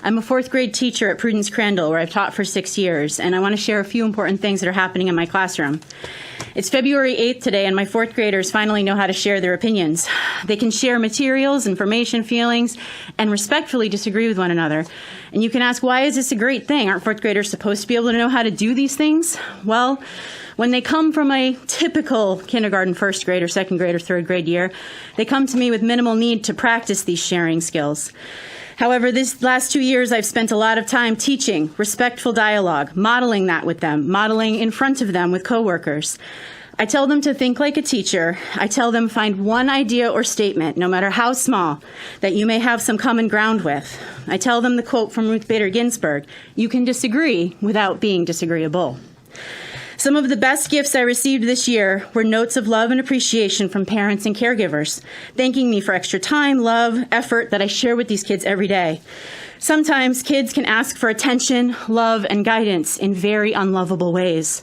I'm a fourth grade teacher at Prudence Crandall, where I've taught for 6 years, and I want to share a few important things that are happening in my classroom. It's February 8th today, and my fourth graders finally know how to share their opinions. They can share materials, information, feelings, and respectfully disagree with one another. And you can ask, why is this a great thing? Aren't fourth graders supposed to be able to know how to do these things? Well, when they come from a typical kindergarten, first grade, or second grade, or third grade year, they come to me with minimal need to practice these sharing skills. However, these last 2 years, I've spent a lot of time teaching respectful dialogue, modeling that with them, modeling in front of them with coworkers. I tell them to think like a teacher. I tell them find one idea or statement, no matter how small, that you may have some common ground with. I tell them the quote from Ruth Bader Ginsburg, "You can disagree without being disagreeable." Some of the best gifts I received this year were notes of love and appreciation from parents and caregivers, thanking me for extra time, love, effort that I share with these kids every day. Sometimes kids can ask for attention, love, and guidance in very unlovable ways.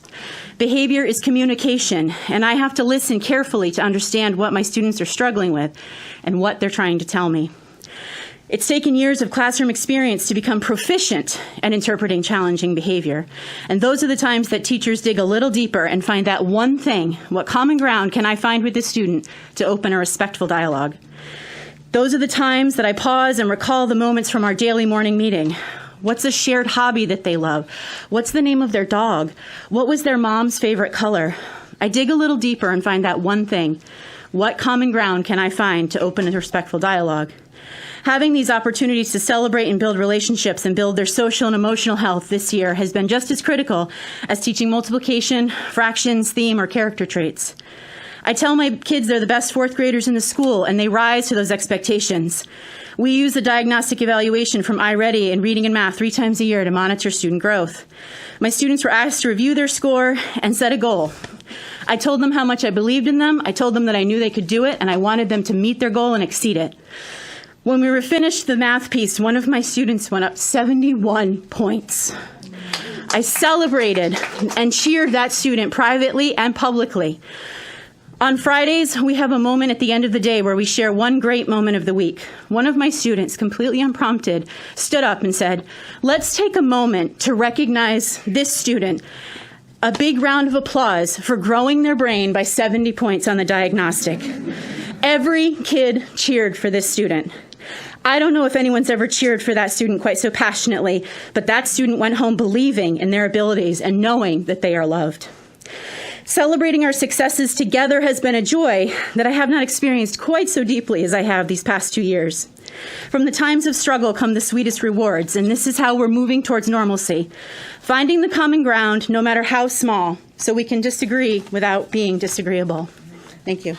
Behavior is communication, and I have to listen carefully to understand what my students are struggling with and what they're trying to tell me. It's taken years of classroom experience to become proficient at interpreting challenging behavior. And those are the times that teachers dig a little deeper and find that one thing, what common ground can I find with this student to open a respectful dialogue? Those are the times that I pause and recall the moments from our daily morning meeting. What's a shared hobby that they love? What's the name of their dog? What was their mom's favorite color? I dig a little deeper and find that one thing. What common ground can I find to open a respectful dialogue? Having these opportunities to celebrate and build relationships and build their social and emotional health this year has been just as critical as teaching multiplication, fractions, theme, or character traits. I tell my kids they're the best fourth graders in the school, and they rise to those expectations. We use the diagnostic evaluation from iReady in reading and math 3 times a year to monitor student growth. My students were asked to review their score and set a goal. I told them how much I believed in them. I told them that I knew they could do it, and I wanted them to meet their goal and exceed it. When we were finished the math piece, one of my students went up 71 points. I celebrated and cheered that student privately and publicly. On Fridays, we have a moment at the end of the day where we share one great moment of the week. One of my students, completely unprompted, stood up and said, "Let's take a moment to recognize this student. A big round of applause for growing their brain by 70 points on the diagnostic." Every kid cheered for this student. I don't know if anyone's ever cheered for that student quite so passionately, but that student went home believing in their abilities and knowing that they are loved. Celebrating our successes together has been a joy that I have not experienced quite so deeply as I have these past 2 years. From the times of struggle come the sweetest rewards, and this is how we're moving towards normalcy. Finding the common ground, no matter how small, so we can disagree without being disagreeable. Thank you.